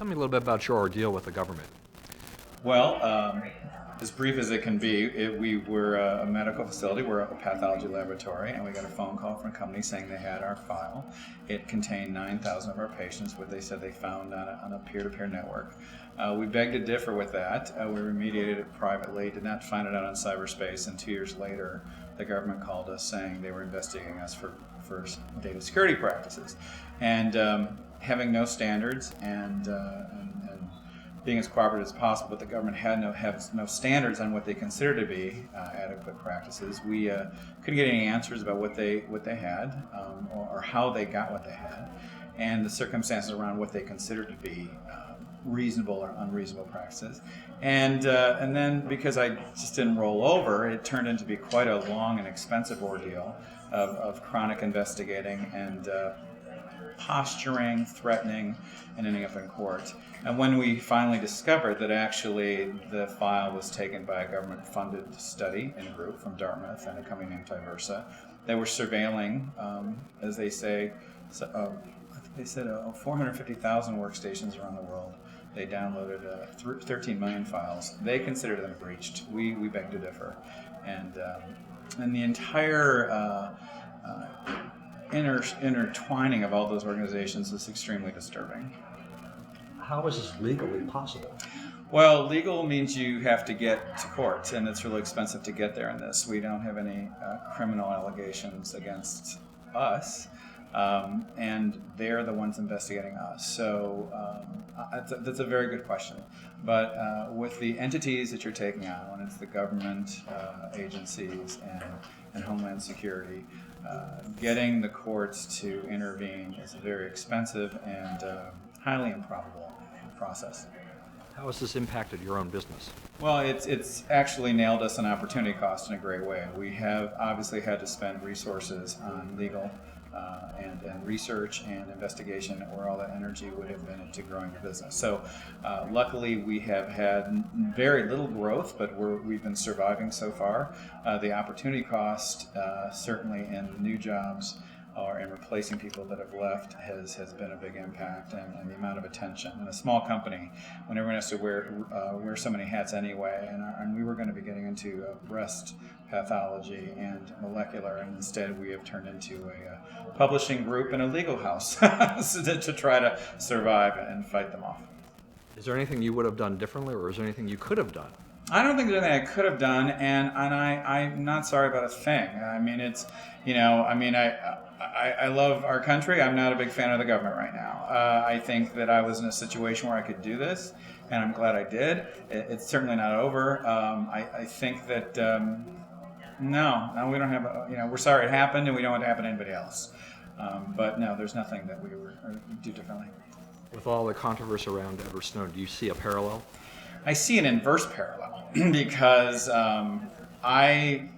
Tell me a little bit about your ordeal with the government. Well, as brief as it can be, we were a medical facility, we're a pathology laboratory, and we got a phone call from a company saying they had our file. It contained 9,000 of our patients, what they said they found on a peer-to-peer network. We begged to differ with that. We remediated it privately, did not find it out on cyberspace, and 2 years later, the government called us saying they were investigating us for data security practices. And having no standards and being as cooperative as possible, but the government had no standards on what they considered to be adequate practices. We couldn't get any answers about what they had or how they got what they had, and the circumstances around what they considered to be reasonable or unreasonable practices. And then because I just didn't roll over, it turned into be quite a long and expensive ordeal of chronic investigating and posturing, threatening, and ending up in court. And when we finally discovered that actually the file was taken by a government-funded study in a group from Dartmouth and a company named Diversa, they were surveilling, as they say, they said 450,000 workstations around the world. They downloaded 13 million files. They considered them breached. We beg to differ. And the entire intertwining of all those organizations is extremely disturbing. How is this legally possible? Well, legal means you have to get to court, and it's really expensive to get there in this. We don't have any criminal allegations against us, and they're the ones investigating us. So that's a very good question. But with the entities that you're taking on, when it's the government agencies and Homeland Security, getting the courts to intervene is a very expensive and highly improbable process. How has this impacted your own business? Well, it's actually nailed us an opportunity cost in a great way. We have obviously had to spend resources on legal and research and investigation, where all that energy would have been into growing the business. So luckily we have had very little growth, but we've been surviving so far. The opportunity cost, certainly in new jobs or in replacing people that have left, has been a big impact, and the amount of attention. In a small company, when everyone has to wear so many hats anyway, and we were going to be getting into breast pathology and molecular, and instead we have turned into a publishing group and a legal house to try to survive and fight them off. Is there anything you would have done differently, or is there anything you could have done? I don't think there's anything I could have done, and I'm not sorry about a thing. I mean, I love our country. I'm not a big fan of the government right now. I think that I was in a situation where I could do this, and I'm glad I did. It's certainly not over. I think that no, we don't have. We're sorry it happened, and we don't want it to happen to anybody else. But no, there's nothing that we would do differently. With all the controversy around Edward Snowden, do you see a parallel? I see an inverse parallel because I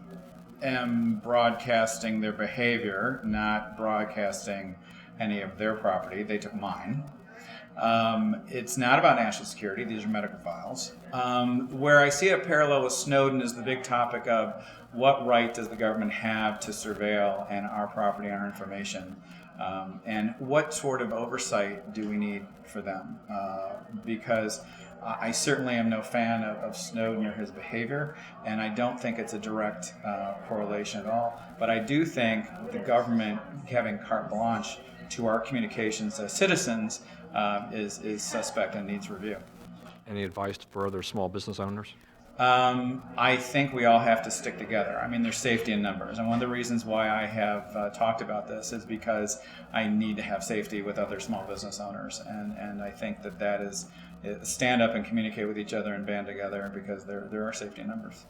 am broadcasting their behavior, not broadcasting any of their property. They took mine. It's not about national security. These are medical files. Where I see a parallel with Snowden is the big topic of what right does the government have to surveil and our property and our information, and what sort of oversight do we need for them? Because I certainly am no fan of Snowden or his behavior, and I don't think it's a direct correlation at all. But I do think the government having carte blanche to our communications as citizens is suspect and needs review. Any advice for other small business owners? I think we all have to stick together. I mean, there's safety in numbers. And one of the reasons why I have talked about this is because I need to have safety with other small business owners. And I think that is stand up and communicate with each other and band together, because there are safety in numbers.